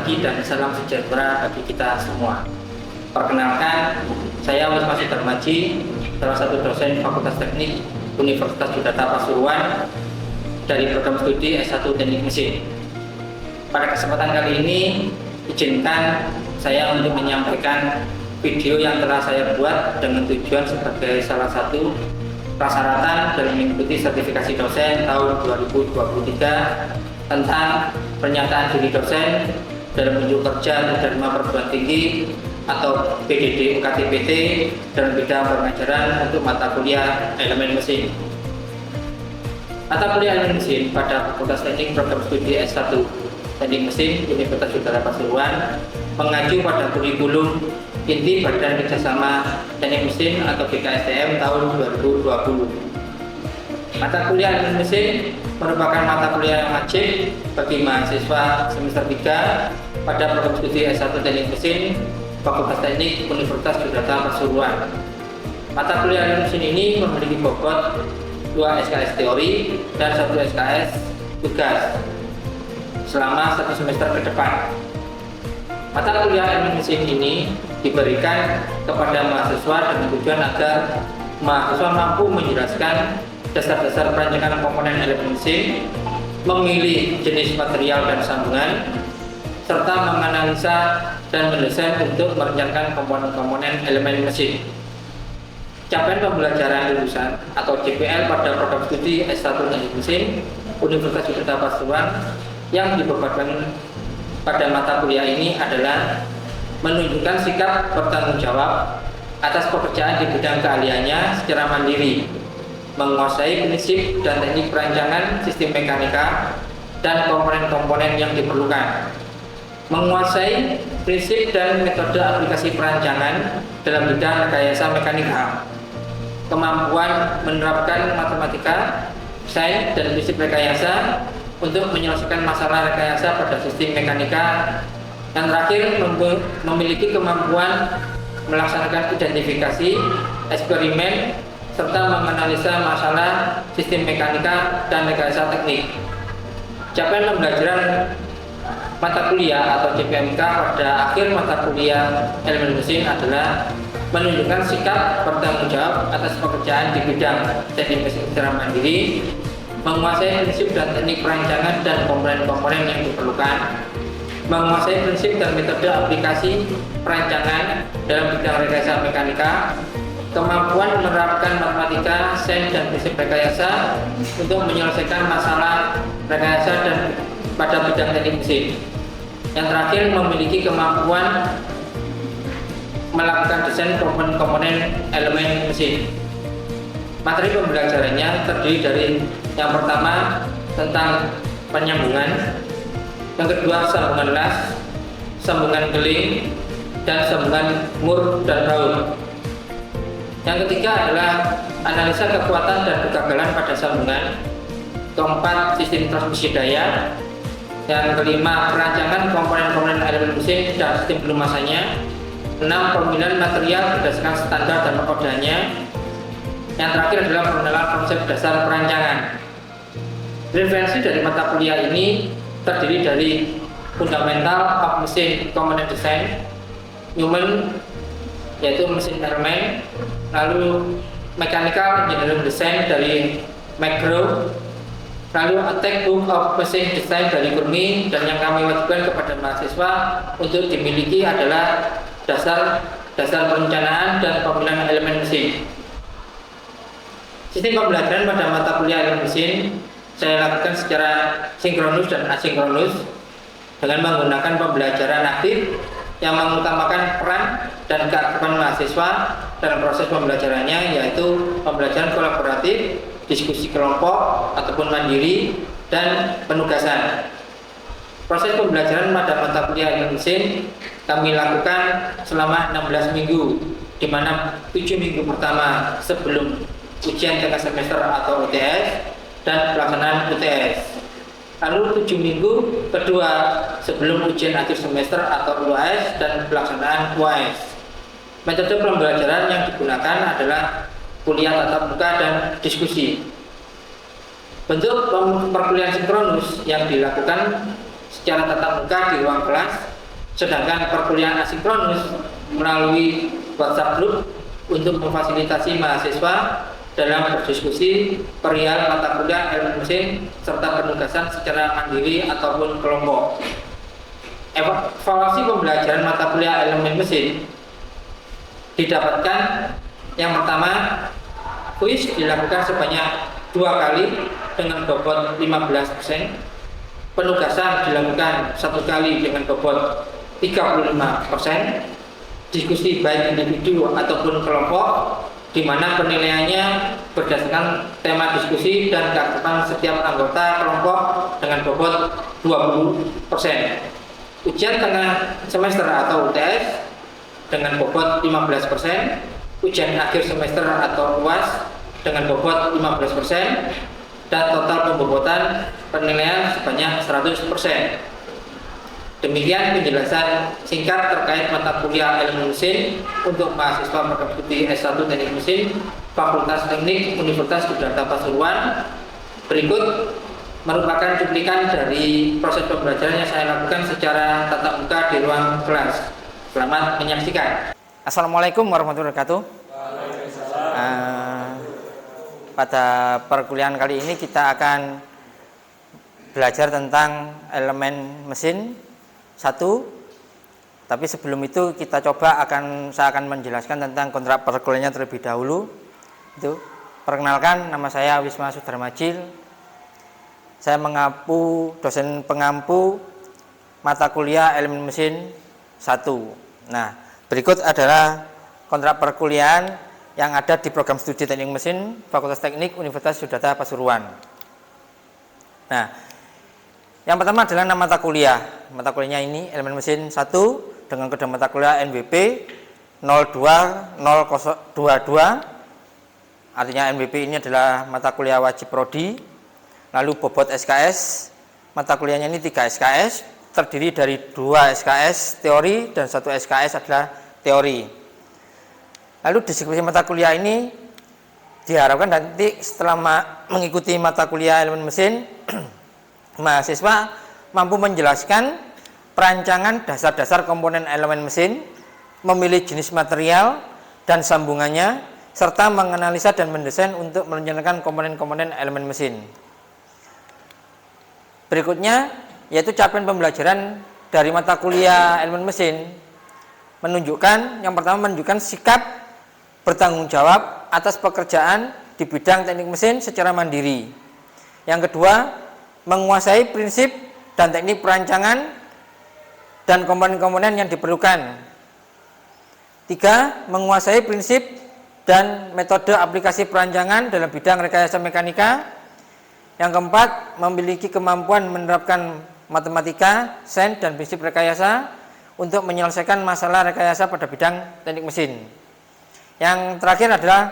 pagi dan salam sejahtera bagi kita semua. Perkenalkan, saya Wisma Sudarmaji, salah satu dosen Fakultas Teknik Universitas Yudhata Pasuruan dari program studi S1 Teknik Mesin. Pada kesempatan kali ini, izinkan saya untuk menyampaikan video yang telah saya buat dengan tujuan sebagai salah satu prasyarat dalam mengikuti sertifikasi dosen tahun 2023 tentang pernyataan diri dosen dalam unjuk kerja Dharma Perguruan Tinggi atau PDD UKT-PT dalam bidang pengajaran untuk mata kuliah elemen mesin. Mata kuliah elemen mesin pada Fakultas Teknik Program Studi S1 Teknik Mesin Universitas Yudhata Pasuruan mengacu pada kurikulum inti Badan Kerjasama Teknik Mesin atau BKSTM tahun 2020. Mata kuliah elemen mesin merupakan mata kuliah yang wajib bagi mahasiswa semester 3 pada program studi S1 Teknik Mesin Fakultas Teknik Universitas Yudhata Pasuruan. Mata kuliah elemen mesin ini memiliki bobot 2 SKS teori dan 1 SKS tugas selama 1 semester ke depan. Mata kuliah elemen mesin ini diberikan kepada mahasiswa dengan tujuan agar mahasiswa mampu menjelaskan dasar-dasar perancangan komponen elemen mesin, memilih jenis material dan sambungan, serta menganalisa dan mendesain untuk merencanakan komponen-komponen elemen mesin. Capaian pembelajaran lulusan atau JPL pada program studi S1 Teknik Mesin Universitas Yudhata Pasuruan yang dibebankan pada mata kuliah ini adalah menunjukkan sikap bertanggung jawab atas pekerjaan di bidang keahliannya secara mandiri, menguasai prinsip dan teknik perancangan sistem mekanika dan komponen-komponen yang diperlukan, menguasai prinsip dan metode aplikasi perancangan dalam bidang rekayasa mekanika, kemampuan menerapkan matematika, sains, dan prinsip rekayasa untuk menyelesaikan masalah rekayasa pada sistem mekanika. Yang terakhir, memiliki kemampuan melaksanakan identifikasi, eksperimen, serta menganalisa masalah sistem mekanika dan rekayasa teknik. Capaian pembelajaran mata kuliah atau JPMK pada akhir mata kuliah elemen mesin adalah menunjukkan sikap bertanggung jawab atas pekerjaan di bidang teknik mesin secara mandiri, menguasai prinsip dan teknik perancangan dan komponen-komponen yang diperlukan, menguasai prinsip dan metode aplikasi perancangan dalam bidang rekayasa mekanika, kemampuan menerapkan matematika, sains, dan prinsip rekayasa untuk menyelesaikan masalah rekayasa dan pada bidang teknik mesin. Yang terakhir, memiliki kemampuan melakukan desain komponen-komponen elemen mesin. Materi pembelajarannya terdiri dari yang pertama tentang penyambungan, yang kedua sambungan las, sambungan keling, dan sambungan mur dan baut. Yang ketiga adalah analisa kekuatan dan kegagalan pada sambungan. Keempat, sistem transmisi daya. Yang kelima, perancangan komponen-komponen elemen mesin dan sistem pelumasannya. 6, pemilihan material berdasarkan standar dan kodenya. Yang terakhir adalah pengenalan konsep dasar perancangan. Referensi dari mata kuliah ini terdiri dari fundamental of mesin component design, Newman, yaitu mesin elemen, lalu mechanical engineering design dari McGraw, lalu a textbook of machine design dari Kurmi, dan yang kami wajibkan kepada mahasiswa untuk dimiliki adalah dasar perencanaan dan pemilihan elemen mesin. Sistem pembelajaran pada mata kuliah elemen mesin saya lakukan secara sinkronus dan asinkronus dengan menggunakan pembelajaran aktif yang mengutamakan peran dan keaktifan mahasiswa dalam proses pembelajarannya, yaitu pembelajaran kolaboratif, diskusi kelompok ataupun mandiri, dan penugasan. Proses pembelajaran pada mata kuliah elemen mesin kami lakukan selama 16 minggu, di mana 7 minggu pertama sebelum ujian tengah semester atau UTS dan pelaksanaan UTS. Lalu 7 minggu kedua sebelum ujian akhir semester atau UAS dan pelaksanaan UAS. Metode pembelajaran yang digunakan adalah kuliah tatap muka dan diskusi. Bentuk perkuliahan sinkronus yang dilakukan secara tatap muka di ruang kelas Sedangkan perkuliahan asinkronus melalui WhatsApp group untuk memfasilitasi mahasiswa dalam berdiskusi perihal mata kuliah elemen mesin serta penugasan secara mandiri ataupun kelompok. Evaluasi pembelajaran mata kuliah elemen mesin didapatkan yang pertama, kuis dilakukan sebanyak 2 kali dengan bobot 15%, penugasan dilakukan 1 kali dengan bobot 35%, diskusi baik individu ataupun kelompok di mana penilaiannya berdasarkan tema diskusi dan keaktifan setiap anggota kelompok dengan bobot 20%. Ujian tengah semester atau UTS dengan bobot 15%, ujian akhir semester atau UAS dengan bobot 15%, dan total pembobotan penilaian sebanyak 100%. Demikian penjelasan singkat terkait mata kuliah elemen mesin untuk mahasiswa program studi S1 Teknik Mesin Fakultas Teknik Universitas Sudata Pasuruan. Berikut merupakan cuplikan dari proses pembelajaran yang saya lakukan secara tatap muka di ruang kelas. Selamat menyaksikan. Assalamualaikum warahmatullahi wabarakatuh. Pada perkuliahan kali ini kita akan belajar tentang elemen mesin 1. Tapi sebelum itu saya akan menjelaskan tentang kontrak perkuliahannya terlebih dahulu. Perkenalkan, nama saya Wisma Sudarmajil. Saya dosen pengampu mata kuliah elemen mesin 1. Nah, berikut adalah kontrak perkuliahan yang ada di program studi teknik mesin Fakultas Teknik Universitas Sudata Pasuruan. Nah, yang pertama adalah nama mata kuliah. Mata kuliahnya ini elemen mesin 1 dengan kode mata kuliah NBP 02022. Artinya NBP ini adalah mata kuliah wajib prodi. Lalu bobot SKS, mata kuliahnya ini 3 SKS, terdiri dari 2 SKS teori dan 1 SKS adalah teori. Lalu deskripsi mata kuliah ini diharapkan nanti setelah mengikuti mata kuliah elemen mesin, mahasiswa mampu menjelaskan perancangan dasar-dasar komponen elemen mesin, memilih jenis material dan sambungannya, serta menganalisa dan mendesain untuk merencanakan komponen-komponen elemen mesin. Berikutnya yaitu capaian pembelajaran dari mata kuliah elemen mesin yang pertama menunjukkan sikap bertanggung jawab atas pekerjaan di bidang teknik mesin secara mandiri. Yang kedua, menguasai prinsip dan teknik perancangan dan komponen-komponen yang diperlukan. 3. Menguasai prinsip dan metode aplikasi perancangan dalam bidang rekayasa mekanika. Yang keempat, memiliki kemampuan menerapkan matematika, sains, dan prinsip rekayasa untuk menyelesaikan masalah rekayasa pada bidang teknik mesin. Yang terakhir adalah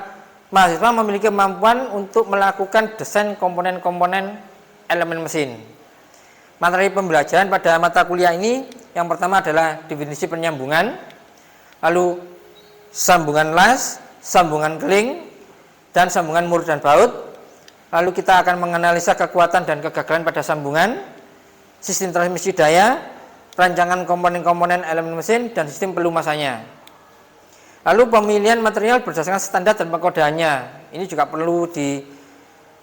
mahasiswa memiliki kemampuan untuk melakukan desain komponen-komponen elemen mesin. Materi pembelajaran pada mata kuliah ini yang pertama adalah definisi penyambungan, lalu sambungan las, sambungan keling, dan sambungan mur dan baut. Lalu kita akan menganalisa kekuatan dan kegagalan pada sambungan, sistem transmisi daya, perancangan komponen-komponen elemen mesin, dan sistem pelumasannya. Lalu pemilihan material berdasarkan standar dan pengkodeannya. Ini juga perlu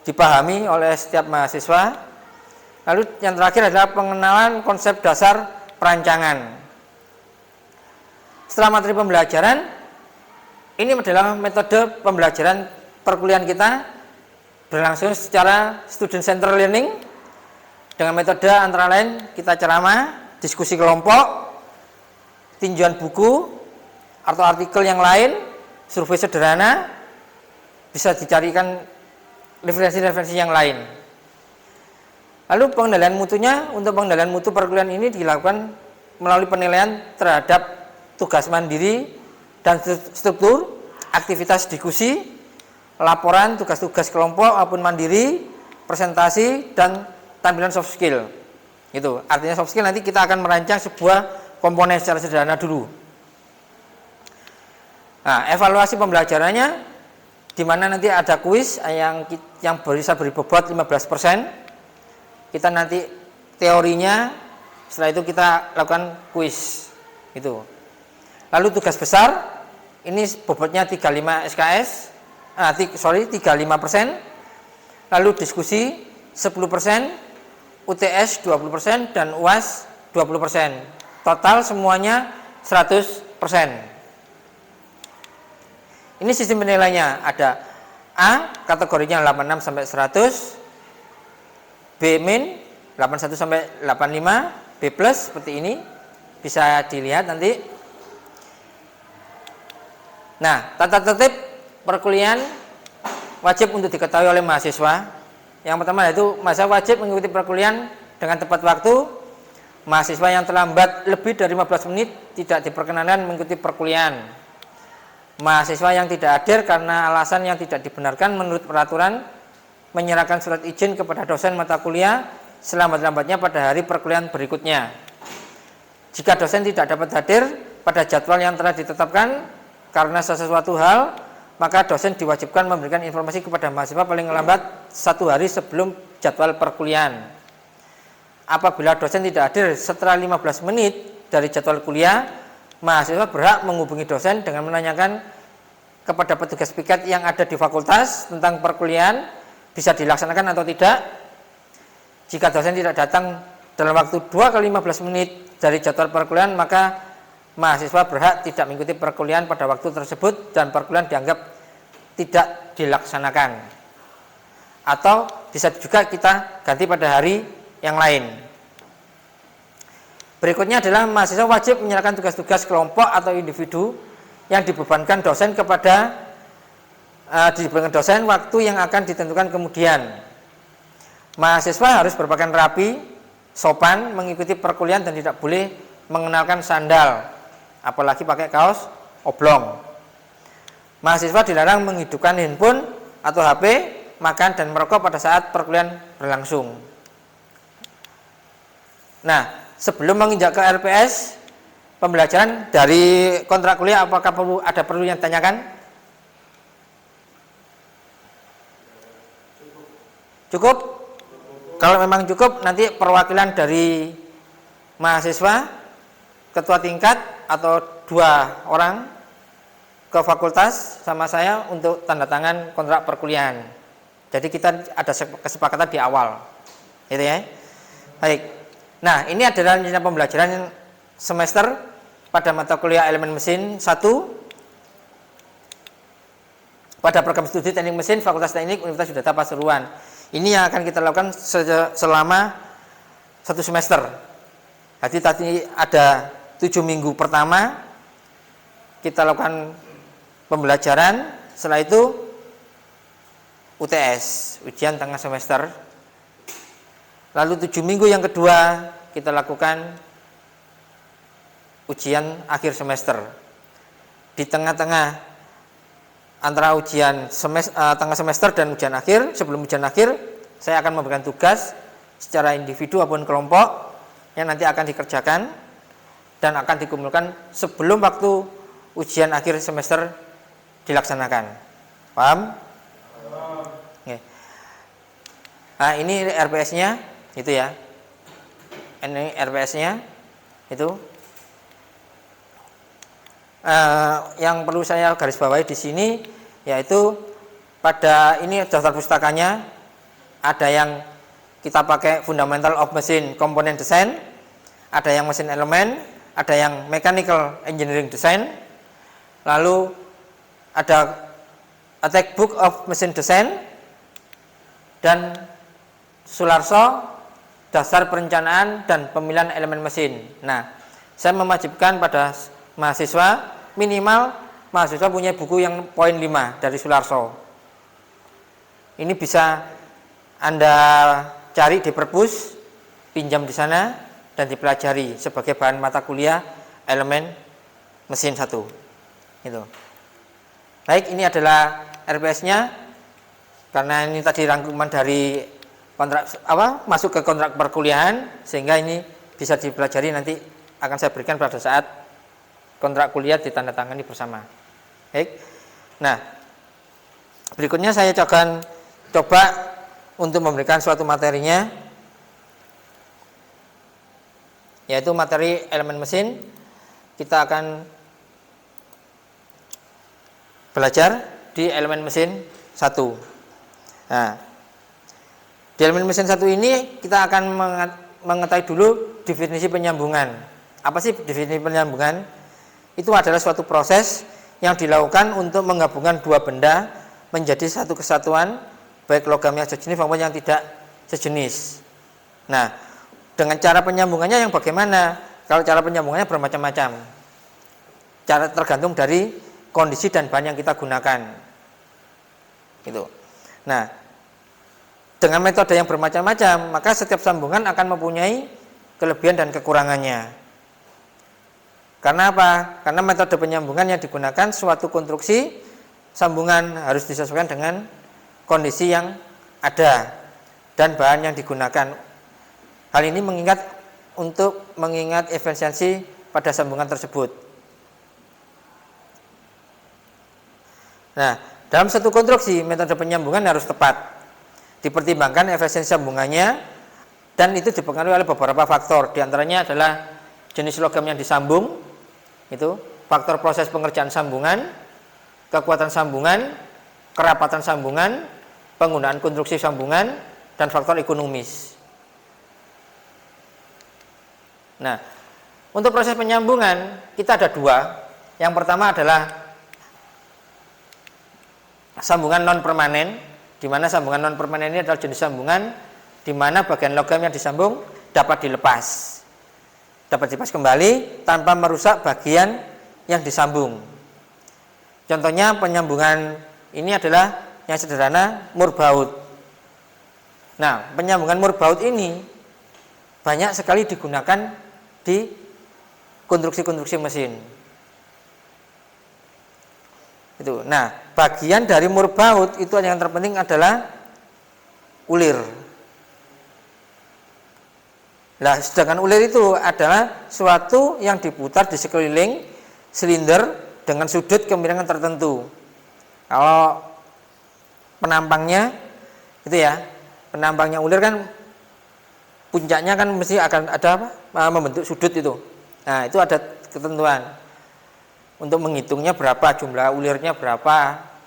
dipahami oleh setiap mahasiswa. Lalu yang terakhir adalah pengenalan konsep dasar perancangan. Setelah materi pembelajaran, ini adalah metode pembelajaran perkuliahan kita berlangsung secara student center learning dengan metode antara lain kita ceramah, diskusi kelompok, tinjauan buku atau artikel yang lain, survei sederhana, bisa dicarikan referensi-referensi yang lain. Lalu pengendalian mutunya, untuk pengendalian mutu perkuliahan ini dilakukan melalui penilaian terhadap tugas mandiri dan struktur, aktivitas diskusi, laporan, tugas-tugas kelompok maupun mandiri, presentasi, dan tampilan soft skill. Itu artinya soft skill nanti kita akan merancang sebuah komponen secara sederhana dulu. Nah, evaluasi pembelajarannya di mana nanti ada kuis yang bisa beri bobot 15%. Kita nanti teorinya, setelah itu kita lakukan kuis. Itu. Lalu tugas besar ini bobotnya 35 SKS, 35%. Lalu diskusi 10%, UTS 20% dan UAS 20%. Total semuanya 100%. Ini sistem penilaiannya, ada A kategorinya 86 sampai 100, B min 81 sampai 85, B plus seperti ini. Bisa dilihat nanti. Nah, tata tertib perkuliahan wajib untuk diketahui oleh mahasiswa. Yang pertama yaitu mahasiswa wajib mengikuti perkuliahan dengan tepat waktu. Mahasiswa yang terlambat lebih dari 15 menit tidak diperkenankan mengikuti perkuliahan. Mahasiswa yang tidak hadir karena alasan yang tidak dibenarkan menurut peraturan menyerahkan surat izin kepada dosen mata kuliah selambat-lambatnya pada hari perkuliahan berikutnya. Jika dosen tidak dapat hadir pada jadwal yang telah ditetapkan karena sesuatu hal, maka dosen diwajibkan memberikan informasi kepada mahasiswa paling lambat 1 hari sebelum jadwal perkuliahan. Apabila dosen tidak hadir setelah 15 menit dari jadwal kuliah, mahasiswa berhak menghubungi dosen dengan menanyakan kepada petugas piket yang ada di fakultas tentang perkuliahan bisa dilaksanakan atau tidak. Jika dosen tidak datang dalam waktu 2 kali 15 menit dari jadwal perkuliahan, maka mahasiswa berhak tidak mengikuti perkuliahan pada waktu tersebut dan perkuliahan dianggap tidak dilaksanakan. Atau bisa juga kita ganti pada hari yang lain. Berikutnya adalah mahasiswa wajib menyerahkan tugas-tugas kelompok atau individu yang dibebankan dosen kepada dosen waktu yang akan ditentukan kemudian. Mahasiswa harus berpakaian rapi, sopan, mengikuti perkuliahan dan tidak boleh mengenalkan sandal, apalagi pakai kaos oblong. Mahasiswa dilarang menghidupkan handphone atau HP, makan dan merokok pada saat perkuliahan berlangsung. Nah, sebelum menginjak ke RPS pembelajaran dari kontrak kuliah, apakah perlu yang ditanyakan? Cukup? Kalau memang cukup, nanti perwakilan dari mahasiswa, ketua tingkat atau 2 orang ke fakultas sama saya untuk tanda tangan kontrak perkuliahan. Jadi kita ada kesepakatan di awal, gitu ya. Baik. Nah, ini adalah rencana pembelajaran semester pada mata kuliah elemen mesin 1 pada program studi teknik mesin Fakultas Teknik Universitas Yudhata Pasuruan. Ini yang akan kita lakukan selama 1 semester. Jadi tadi ada 7 minggu pertama kita lakukan pembelajaran, setelah itu UTS, ujian tengah semester. Lalu 7 minggu yang kedua kita lakukan ujian akhir semester. Di tengah-tengah antara ujian tengah semester dan ujian akhir, sebelum ujian akhir saya akan memberikan tugas secara individu maupun kelompok yang nanti akan dikerjakan dan akan dikumpulkan sebelum waktu ujian akhir semester dilaksanakan. Paham? Oke. Nah, ini RPS-nya itu ya. Ini RPS-nya itu. Yang perlu saya garis bawahi di sini yaitu pada ini daftar pustakanya ada yang kita pakai Fundamental of Machine Component Design, ada yang mesin elemen, ada yang Mechanical Engineering Design, lalu ada A Textbook of Machine Design dan Sularso dasar perencanaan dan pemilihan elemen mesin. Nah, saya mewajibkan pada mahasiswa minimal mahasiswa punya buku yang poin 5 dari Sularso. Ini bisa Anda cari di perpus, pinjam di sana dan dipelajari sebagai bahan mata kuliah elemen mesin 1. Gitu. Baik, ini adalah RPS-nya. Karena ini tadi rangkuman dari kontrak masuk ke kontrak perkuliahan, sehingga ini bisa dipelajari, nanti akan saya berikan pada saat kontrak kuliah ditandatangani bersama. Baik. Nah, berikutnya saya akan coba untuk memberikan suatu materinya, yaitu materi elemen mesin. kita akan belajar di elemen mesin 1. Nah, di elemen mesin 1 ini kita akan mengetahui dulu definisi penyambungan. Apa sih definisi penyambungan? Itu adalah suatu proses yang dilakukan untuk menggabungkan dua benda menjadi satu kesatuan, baik logam yang sejenis maupun yang tidak sejenis. Nah, dengan cara penyambungannya yang bagaimana? Kalau cara penyambungannya bermacam-macam. Cara tergantung dari kondisi dan bahan yang kita gunakan. Gitu. Nah, dengan metode yang bermacam-macam, maka setiap sambungan akan mempunyai kelebihan dan kekurangannya. Karena apa? Karena metode penyambungan yang digunakan suatu konstruksi sambungan harus disesuaikan dengan kondisi yang ada dan bahan yang digunakan. Hal ini mengingat efisiensi pada sambungan tersebut. Nah, dalam satu konstruksi metode penyambungan harus tepat. Dipertimbangkan efisiensi sambungannya dan itu dipengaruhi oleh beberapa faktor. Di antaranya adalah jenis logam yang disambung, itu faktor proses pengerjaan sambungan, kekuatan sambungan, kerapatan sambungan, penggunaan konstruksi sambungan, dan faktor ekonomis. Nah, untuk proses penyambungan kita ada dua. Yang pertama adalah sambungan non permanen, di mana sambungan non permanen ini adalah jenis sambungan di mana bagian logam yang disambung dapat dilepas kembali tanpa merusak bagian yang disambung. Contohnya penyambungan ini adalah yang sederhana mur baut. Nah, penyambungan mur baut ini banyak sekali digunakan di konstruksi-konstruksi mesin. Itu. Nah, bagian dari mur baut itu yang terpenting adalah ulir. Nah, sedangkan ulir itu adalah suatu yang diputar di sekeliling silinder dengan sudut kemiringan tertentu. Kalau penampangnya itu ya, penampangnya ulir kan puncaknya kan mesti akan ada apa? Membentuk sudut itu. Nah, itu ada ketentuan. Untuk menghitungnya berapa, jumlah ulirnya berapa,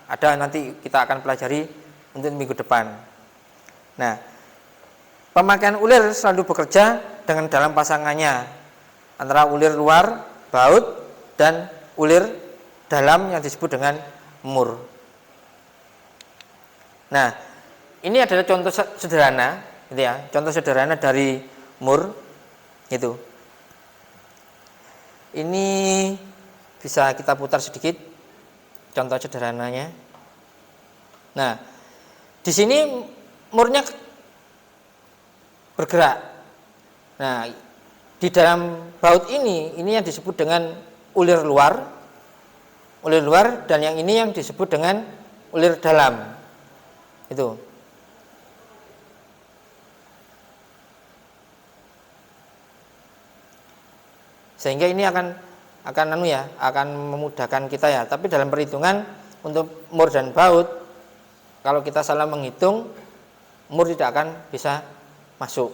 ada nanti kita akan pelajari untuk minggu depan. Nah, pemakaian ulir selalu bekerja dengan dalam pasangannya antara ulir luar, baut, dan ulir dalam yang disebut dengan mur. Nah, ini adalah contoh sederhana, gitu ya, contoh sederhana dari mur, itu. Ini bisa kita putar sedikit contoh sederhananya. Nah, di sini murnya bergerak. Nah, di dalam baut ini yang disebut dengan ulir luar, dan yang ini yang disebut dengan ulir dalam. Itu. Sehingga ini akan memudahkan kita ya. Tapi dalam perhitungan untuk mur dan baut, kalau kita salah menghitung, mur tidak akan bisa masuk,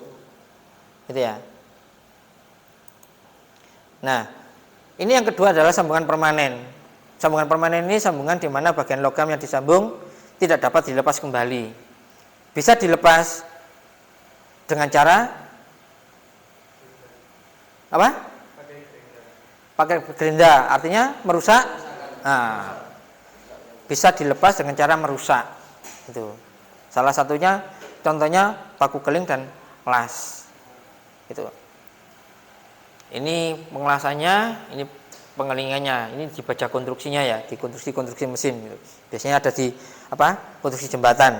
gitu ya. Nah, ini yang kedua adalah sambungan permanen. Sambungan permanen ini sambungan di mana bagian logam yang disambung tidak dapat dilepas kembali. Bisa dilepas dengan cara apa? Pakai gerinda, artinya merusak. Nah, bisa dilepas dengan cara merusak. Itu. Salah satunya, contohnya paku keling dan las. Itu. Ini pengelasannya, ini pengelingannya, ini dibaca konstruksinya ya, di konstruksi mesin. Gitu. Biasanya ada di konstruksi jembatan.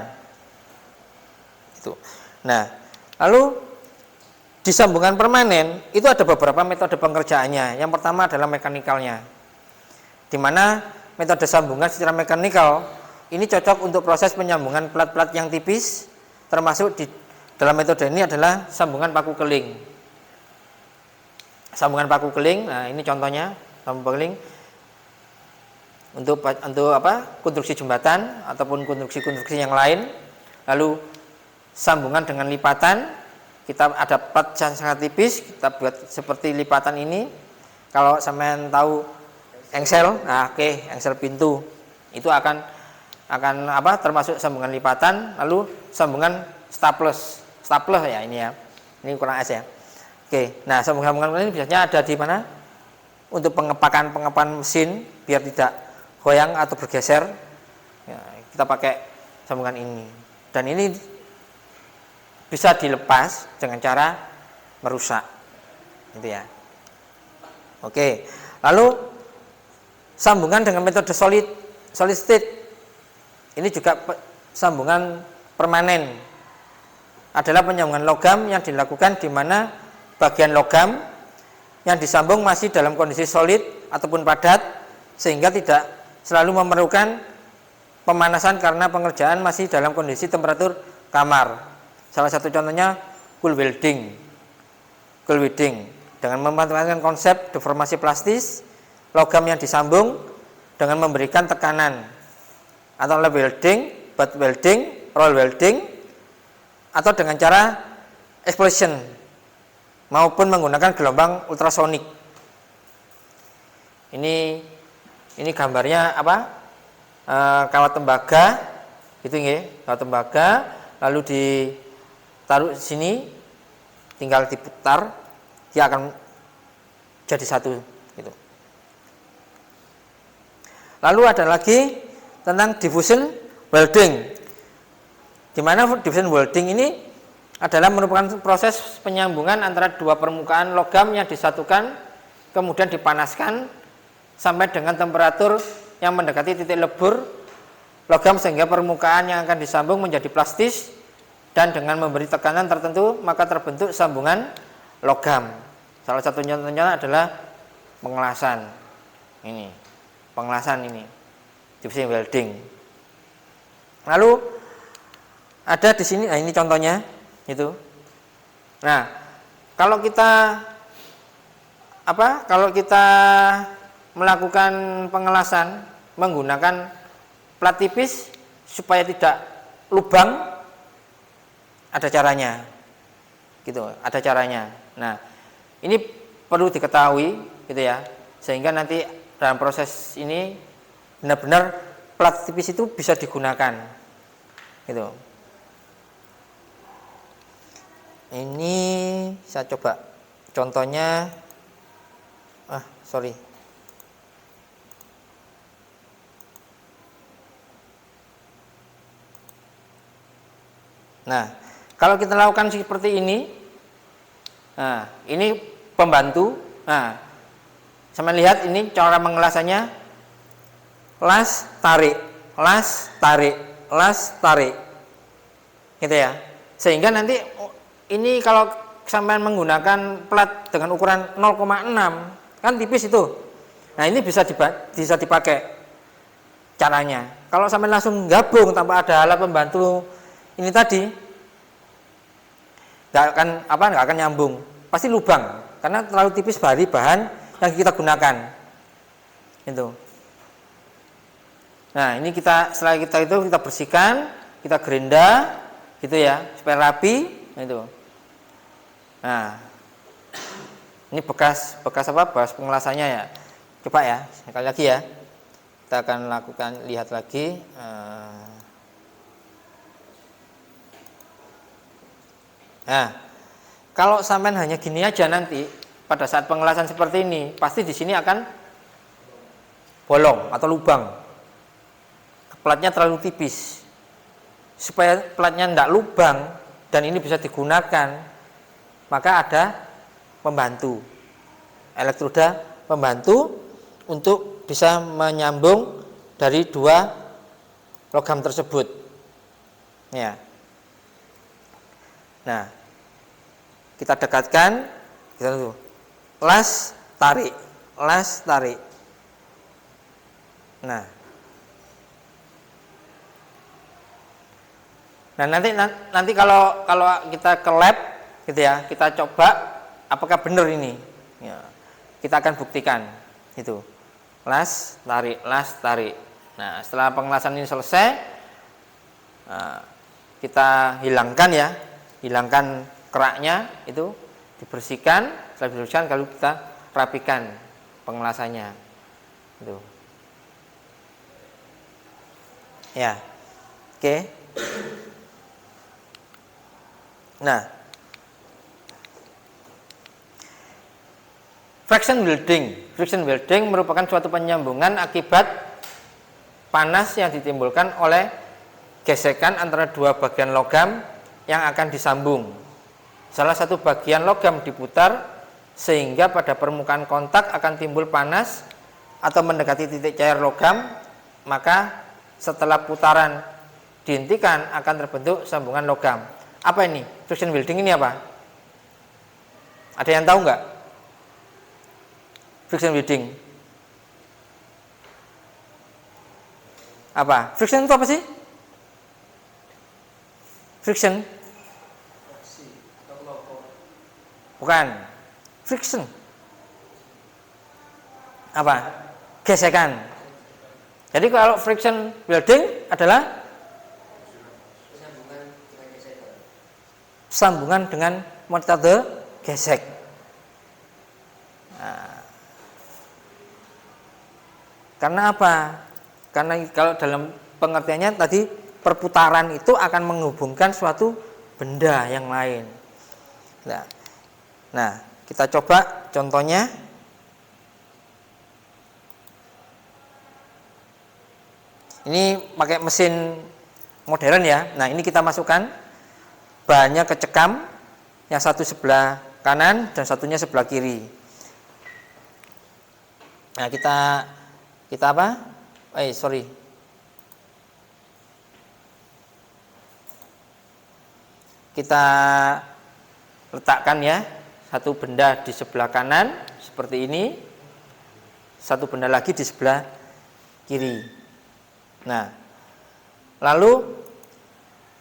Itu. Nah, lalu di sambungan permanen itu ada beberapa metode pengerjaannya. Yang pertama adalah mekanikalnya, di mana metode sambungan secara mekanikal ini cocok untuk proses penyambungan plat-plat yang tipis, termasuk di dalam metode ini adalah sambungan paku keling. Sambungan paku keling, nah ini contohnya sambungan paku keling untuk konstruksi jembatan ataupun konstruksi yang lain. Lalu sambungan dengan lipatan. Kita ada plat yang sangat tipis, kita buat seperti lipatan ini. kalau sampean tahu engsel, nah oke, engsel pintu itu akan apa? Termasuk sambungan lipatan, lalu sambungan staples ya ini ya. Ini kurang S ya. Oke, nah sambungan ini biasanya ada di mana? Untuk pengepakan mesin biar tidak goyang atau bergeser. Ya, kita pakai sambungan ini. Dan ini bisa dilepas dengan cara merusak. Gitu ya. Oke. Lalu sambungan dengan metode solid state. Ini juga sambungan permanen. Adalah penyambungan logam yang dilakukan di mana bagian logam yang disambung masih dalam kondisi solid ataupun padat sehingga tidak selalu memerlukan pemanasan karena pengerjaan masih dalam kondisi temperatur kamar. Salah satu contohnya cool welding dengan memanfaatkan konsep deformasi plastis logam yang disambung dengan memberikan tekanan atau welding, butt welding, roll welding, atau dengan cara explosion maupun menggunakan gelombang ultrasonik. Ini gambarnya apa? Kawat tembaga, gitu nggih, kawat tembaga, lalu ditaruh di sini, tinggal diputar, dia akan jadi satu, gitu. Lalu ada lagi tentang diffusion welding, di mana diffusion welding ini adalah merupakan proses penyambungan antara dua permukaan logam yang disatukan kemudian dipanaskan sampai dengan temperatur yang mendekati titik lebur logam sehingga permukaan yang akan disambung menjadi plastis dan dengan memberi tekanan tertentu maka terbentuk sambungan logam. Salah satu contohnya adalah pengelasan. Ini, pengelasan ini. Diffusion welding. Lalu ada di sini, nah ini contohnya itu. Nah, kalau kita melakukan pengelasan menggunakan plat tipis supaya tidak lubang, ada caranya. Gitu, ada caranya. Nah, ini perlu diketahui gitu ya. Sehingga nanti dalam proses ini benar-benar plat tipis itu bisa digunakan gitu. Ini saya coba contohnya nah kalau kita lakukan seperti ini, nah ini pembantu. Nah sama lihat ini cara mengelasannya, las tarik, las tarik, las tarik, gitu ya. Sehingga nanti ini kalau sampai menggunakan plat dengan ukuran 0,6 kan tipis itu. Nah ini bisa dipakai caranya. Kalau sampai langsung gabung tanpa ada alat pembantu ini tadi, nggak akan nyambung, pasti lubang karena terlalu tipis dari bahan yang kita gunakan. Itu. Nah ini setelah kita bersihkan, kita gerinda gitu ya supaya rapi itu. Nah ini bekas pengelasannya ya. Coba ya sekali lagi ya, kita akan lihat lagi. Nah kalau sampai hanya gini aja nanti pada saat pengelasan seperti ini pasti di sini akan bolong atau lubang. Platnya terlalu tipis. Supaya platnya tidak lubang dan ini bisa digunakan, maka ada pembantu, elektroda pembantu untuk bisa menyambung dari dua logam tersebut. Ya. Nah, kita dekatkan, kita tunggu. Las tarik, las tarik. Nah, nanti kalau kita ke lab gitu ya, kita coba apakah benar ini. Ya, kita akan buktikan itu. Las tarik, las tarik. Nah, setelah pengelasan ini selesai, kita hilangkan keraknya itu, dibersihkan. Setelah dibersihkan, kalau kita rapikan pengelasannya. Itu. Ya. Oke. Nah, friction welding merupakan suatu penyambungan akibat panas yang ditimbulkan oleh gesekan antara dua bagian logam yang akan disambung. Salah satu bagian logam diputar sehingga pada permukaan kontak akan timbul panas atau mendekati titik cair logam, maka setelah putaran dihentikan akan terbentuk sambungan logam. Apa ini? Friction welding ini apa? Ada yang tahu nggak? Friction welding. Apa? Friction itu apa sih? Friction? Bukan. Friction. Apa? Gesekan. Jadi kalau friction welding adalah sambungan dengan metode gesek. Nah, karena apa? Karena kalau dalam pengertiannya tadi perputaran itu akan menghubungkan suatu benda yang lain. Nah, kita coba contohnya. Ini pakai mesin modern ya. Nah, ini kita masukkan bahannya kecekam, yang satu sebelah kanan dan satunya sebelah kiri. Nah, kita apa? Kita letakkan ya satu benda di sebelah kanan seperti ini, satu benda lagi di sebelah kiri. Nah, lalu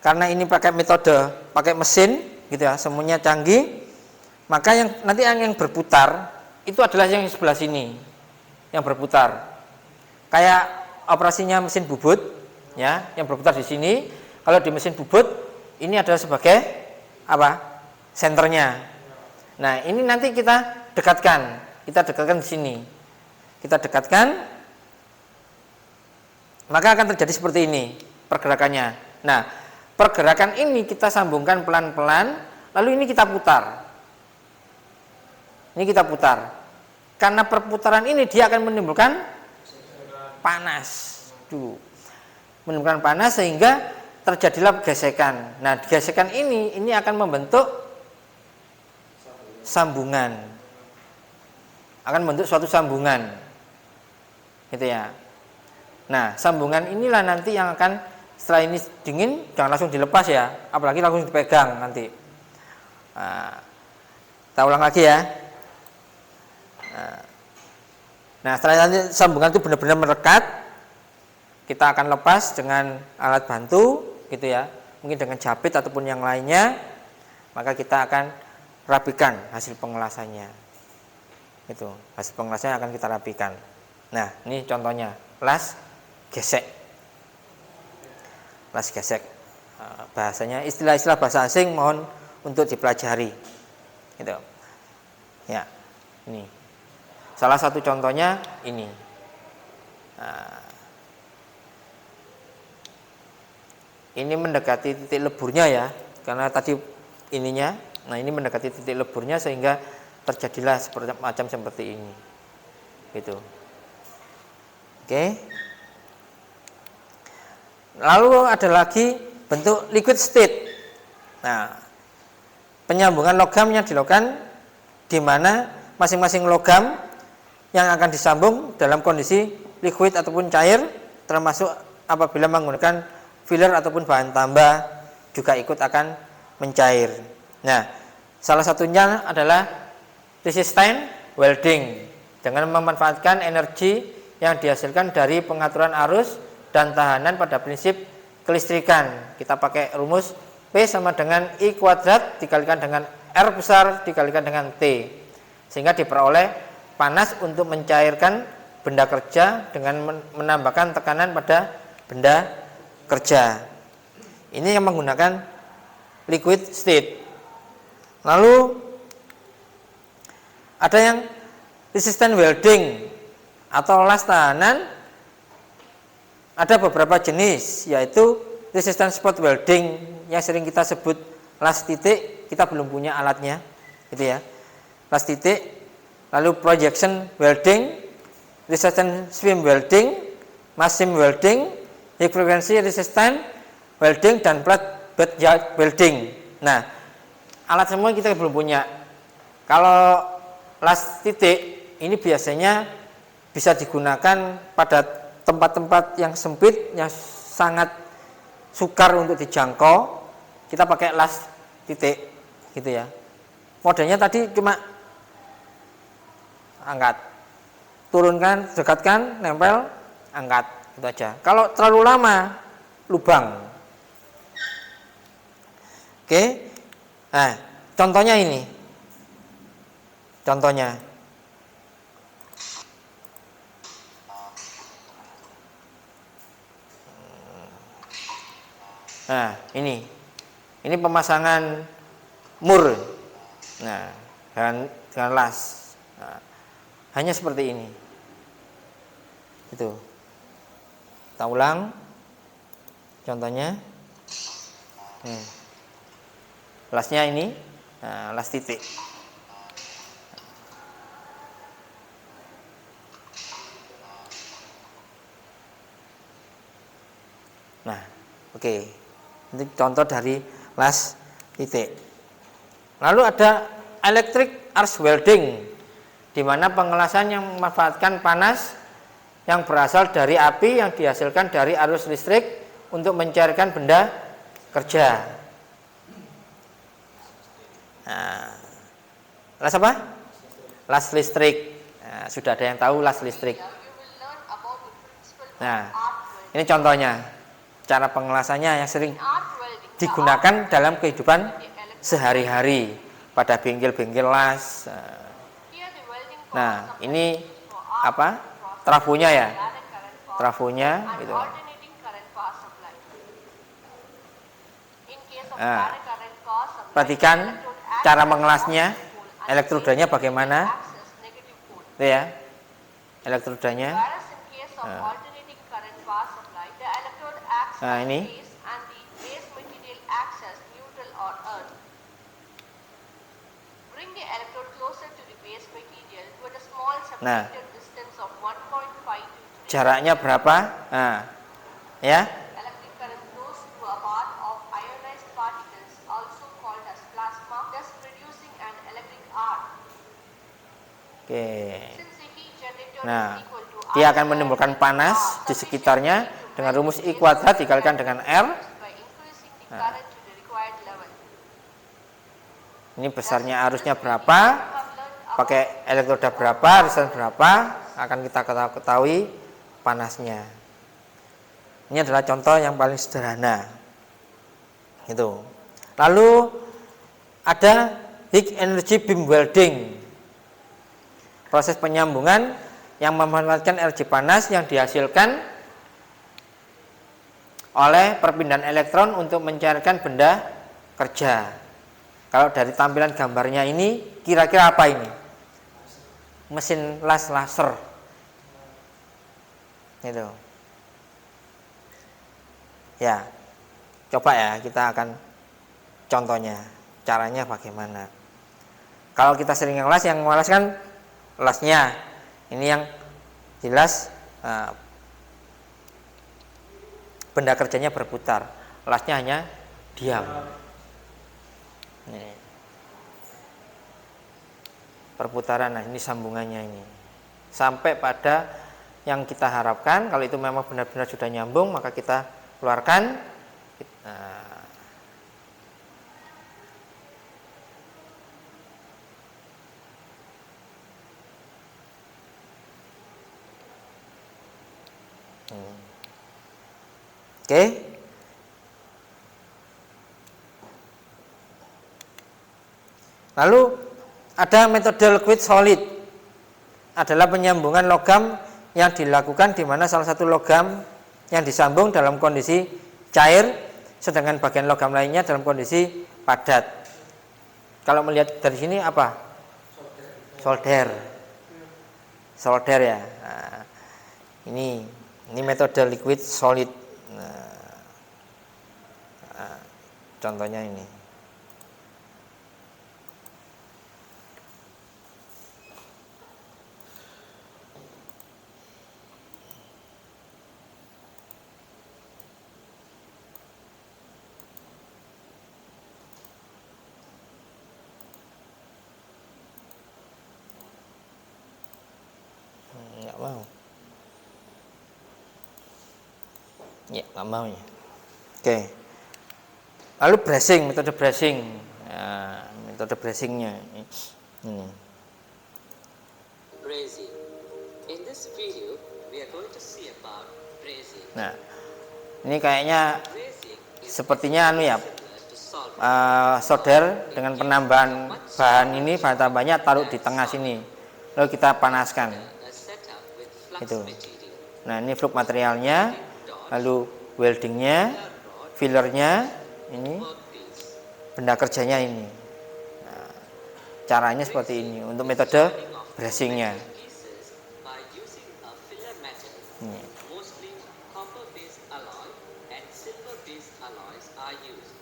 karena ini pakai mesin gitu ya, semuanya canggih, maka yang nanti yang berputar itu adalah yang sebelah sini yang berputar. Kayak operasinya mesin bubut ya, yang berputar di sini. Kalau di mesin bubut ini adalah sebagai apa? Senternya. Nah, ini nanti kita dekatkan di sini. Kita dekatkan, maka akan terjadi seperti ini pergerakannya. Nah, pergerakan ini kita sambungkan pelan-pelan, lalu ini kita putar. Ini kita putar. Karena perputaran ini dia akan menimbulkan panas dulu. Menimbulkan panas sehingga terjadilah gesekan. Nah, gesekan ini akan membentuk sambungan. Akan membentuk suatu sambungan. Gitu ya. Nah, sambungan inilah nanti yang akan setelah ini dingin jangan langsung dilepas ya, apalagi langsung dipegang nanti. Nah, kita ulang lagi ya. Nah, setelah nanti sambungan itu benar-benar merekat, kita akan lepas dengan alat bantu, gitu ya, mungkin dengan jepit ataupun yang lainnya, maka kita akan rapikan hasil pengelasannya. Itu hasil pengelasannya akan kita rapikan. Nah, ini contohnya las gesek. Las gesek, bahasanya istilah-istilah bahasa asing mohon untuk dipelajari, gitu. Ya, ini salah satu contohnya ini. Nah, ini mendekati titik leburnya ya, karena tadi ininya. Nah, ini mendekati titik leburnya sehingga terjadilah seperti ini, gitu. Oke. Lalu ada lagi bentuk liquid state. Nah, penyambungan logam yang dilakukan di mana masing-masing logam yang akan disambung dalam kondisi liquid ataupun cair, termasuk apabila menggunakan filler ataupun bahan tambah juga ikut akan mencair. Nah, salah satunya adalah resistant welding dengan memanfaatkan energi yang dihasilkan dari pengaturan arus dan tahanan pada prinsip kelistrikan. Kita pakai rumus P sama dengan I kuadrat dikalikan dengan R besar dikalikan dengan T, sehingga diperoleh panas untuk mencairkan benda kerja dengan menambahkan tekanan pada benda kerja. Ini yang menggunakan liquid state. Lalu ada yang resisten welding atau las tahanan ada beberapa jenis, yaitu resisten spot welding yang sering kita sebut las titik, kita belum punya alatnya, gitu ya. Las titik, lalu projection welding, resisten swim welding, mass seam welding, high frequency resistant welding, dan flat bed welding. Nah, alat semua kita belum punya. Kalau las titik ini biasanya bisa digunakan pada tempat-tempat yang sempit, yang sangat sukar untuk dijangkau. Kita pakai las titik, gitu ya. Modelnya tadi cuma angkat, turunkan, dekatkan, nempel, angkat, itu aja. Kalau terlalu lama, lubang. Oke, nah contohnya ini, contohnya. Nah ini pemasangan mur, nah dengan las, nah, hanya seperti ini. Itu, kita ulang, contohnya. Lasnya ini, nah, las titik. Nah, oke. Ini contoh dari las titik. Lalu ada electric arc welding, di mana pengelasan yang memanfaatkan panas yang berasal dari api yang dihasilkan dari arus listrik untuk mencairkan benda kerja. Nah, las apa? Las listrik. Nah, sudah ada yang tahu las listrik. Nah, ini contohnya, cara pengelasannya yang sering digunakan dalam kehidupan sehari-hari pada bengkel-bengkel las. Nah, ini apa? Trafonya ya, trafonya gitu. Nah, perhatikan cara mengelasnya, elektrodanya bagaimana, itu ya, elektrodanya. Nah ini, nah jaraknya berapa, nah ya. Oke. Nah, dia akan menimbulkan panas di sekitarnya dengan rumus I kuadrat dikalikan dengan R. Nah, ini besarnya arusnya berapa, pakai elektroda berapa, resisten berapa, akan kita ketahui panasnya. Ini adalah contoh yang paling sederhana. Itu. Lalu ada high energy beam welding. Proses penyambungan yang memanfaatkan energi panas yang dihasilkan oleh perpindahan elektron untuk mencairkan benda kerja. Kalau dari tampilan gambarnya ini, kira-kira apa ini? Mesin las laser. Itu. Ya, coba ya, kita akan contohnya, caranya bagaimana. Kalau kita sering ngelas, yang ngelas kan lasnya, ini yang jelas benda kerjanya berputar, lasnya hanya diam. Ini perputaran, nah ini sambungannya ini sampai pada yang kita harapkan. Kalau itu memang benar-benar sudah nyambung, maka kita keluarkan. Oke. Lalu ada metode liquid solid, adalah penyambungan logam yang dilakukan di mana salah satu logam yang disambung dalam kondisi cair, sedangkan bagian logam lainnya dalam kondisi padat. Kalau melihat dari sini apa? Solder. solder ya. Nah, ini metode liquid solid. Nah, contohnya ini. Nggak mau. Ya, nggak mau ya. Oke. Lalu bracing, metode bracing. Nah, metode bracingnya ini. Bracing. In this video, we are going to see about bracing. Nah, ini kayaknya Bracing is sepertinya anu ya, similar to solder. solder dengan penambahan bahan ini, bahan tambahnya taruh di tengah sini, lalu kita panaskan. A setup with flux Itu. material. Nah, ini flux materialnya, lalu weldingnya, fillernya, ini Workpiece. benda kerjanya ini. Nah, caranya seperti ini untuk metode bracingnya. Pieces by using a filler metal. Ini. Mostly copper-based alloy and silver-based alloys are used.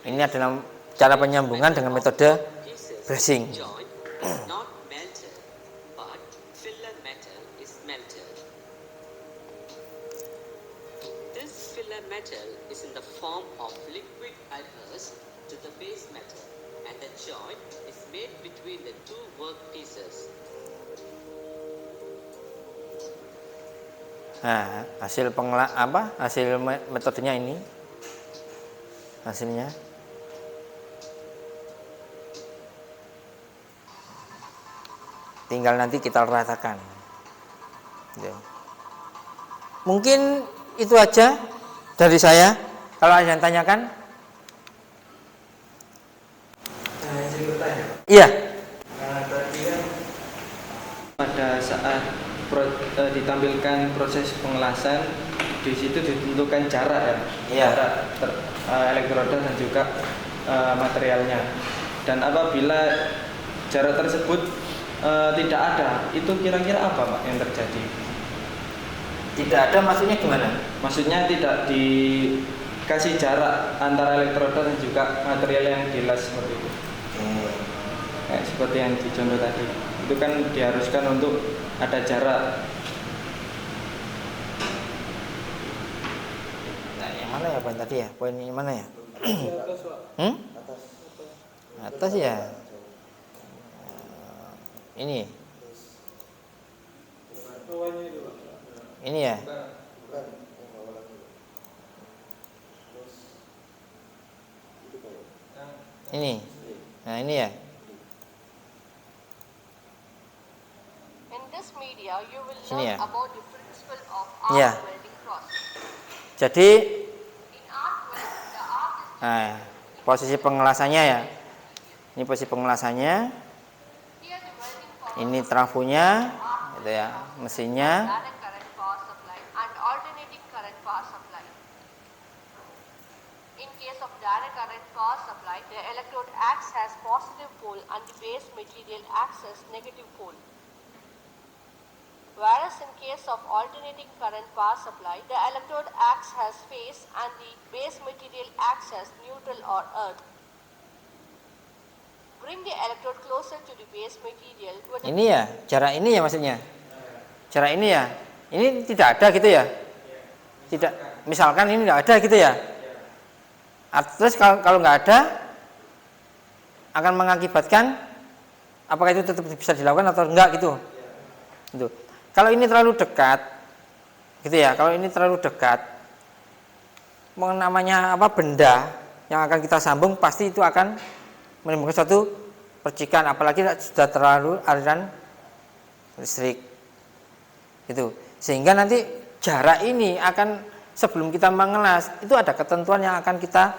In Ini adalah cara penyambungan dengan metode pieces bracing. joint is not melted, but filler metal is melted. This filler metal is in the form of liquid adheres to the base metal, and the joint is made between the two work pieces. Nah, hasil hasil metodenya ini. Hasilnya. Tinggal nanti kita ratakan. Ya. Mungkin itu aja dari saya. Kalau ada yang tanyakan? Saya bertanya. Iya. Tadi kan pada saat ditampilkan proses pengelasan, di situ ditentukan jarak ya, Iya. jarak elektroda dan juga materialnya. Dan apabila jarak tersebut tidak ada, itu kira-kira apa Pak yang terjadi? Tidak ada maksudnya gimana? Maksudnya tidak dikasih jarak antara elektroda dan juga material yang dilas seperti itu. Kayak seperti yang dicontoh tadi, itu kan diharuskan untuk ada jarak. Nah, yang mana ya poin tadi ya? Poin yang mana ya? Atas ya. Ini. Ini ya. Ini. Nah, ini ya. In this media, you will Sini learn ya. about the principle of Ya. arc welding process. Jadi, In arc welding, the arc is nah, posisi pengelasannya ya. Ini posisi pengelasannya. here the welding process Ini trafonya, gitu ya. Mesinnya. direct current power supply and alternating current power supply. In case of direct current power supply, the electrode acts as positive pole and the base material acts as negative pole. Whereas in case of alternating current power supply, the electrode acts as phase and the base material acts as neutral or earth. Bring the electrode closer to the base material with Ini ya, jarak ini ya maksudnya. Jarak ini ya. Ini tidak ada gitu ya. Tidak, misalkan ini tidak ada gitu ya. Terus kalau nggak ada, akan mengakibatkan apakah itu tetap bisa dilakukan atau enggak gitu. Gitu. Kalau ini terlalu dekat, gitu ya. Kalau ini terlalu dekat, namanya apa benda yang akan kita sambung pasti itu akan menimbulkan suatu percikan, apalagi sudah terlalu aliran listrik. Itu. Sehingga nanti jarak ini akan sebelum kita mengelas itu ada ketentuan yang akan kita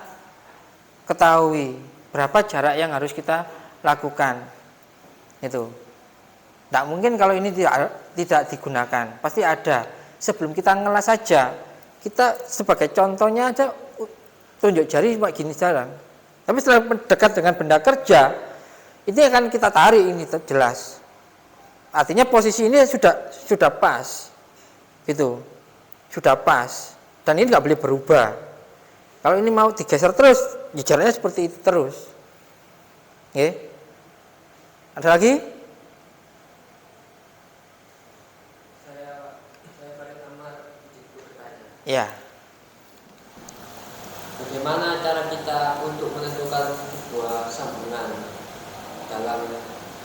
ketahui berapa jarak yang harus kita lakukan. Itu. Tidak mungkin kalau ini tidak digunakan, pasti ada. Sebelum kita ngelas saja, kita sebagai contohnya aja tunjuk jari cuma gini jalan. Tapi setelah dekat dengan benda kerja, Ini akan kita tarik ini jelas. Artinya posisi ini sudah pas, gitu, sudah pas. Dan ini nggak boleh berubah. Kalau ini mau digeser terus, jaraknya seperti itu terus. Oke. Ada lagi? Ya. Bagaimana cara kita untuk menentukan sebuah sambungan dalam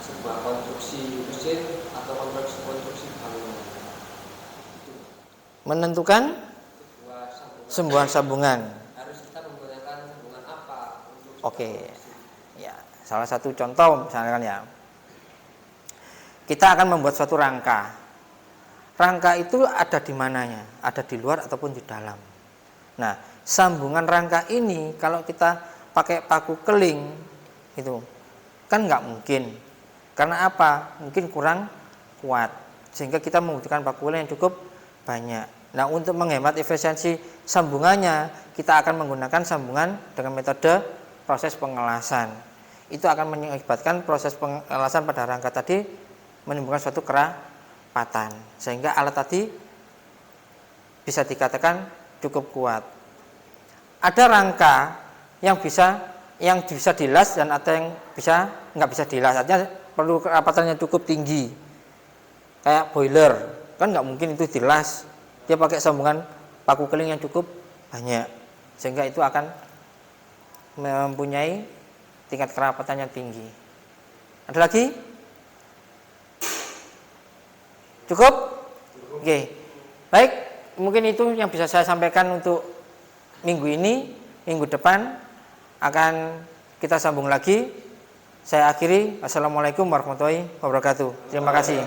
sebuah konstruksi mesin atau konstruksi bangunan? Menentukan sebuah sambungan. Harus kita menggunakan sambungan apa untuk Oke. Ya, salah satu contoh misalkan ya. Kita akan membuat suatu rangka. Rangka itu ada di mananya? Ada di luar ataupun di dalam. Nah, sambungan rangka ini kalau kita pakai paku keling itu kan nggak mungkin. Karena apa? Mungkin kurang kuat. Sehingga kita membutuhkan paku keling yang cukup banyak. Nah, untuk menghemat efisiensi sambungannya, kita akan menggunakan sambungan dengan metode proses pengelasan. Itu akan mengakibatkan proses pengelasan pada rangka tadi menimbulkan suatu kerapatan, sehingga alat tadi bisa dikatakan cukup kuat. Ada rangka yang bisa dilas dan ada yang nggak bisa dilas. Artinya perlu kerapatannya cukup tinggi. Kayak boiler, kan nggak mungkin itu dilas. Dia pakai sambungan paku keling yang cukup banyak, sehingga itu akan mempunyai tingkat kerapatan yang tinggi. Ada lagi? Cukup? Oke. Baik, mungkin itu yang bisa saya sampaikan untuk minggu ini. Minggu depan akan kita sambung lagi. Saya akhiri. Assalamualaikum warahmatullahi wabarakatuh. Terima kasih.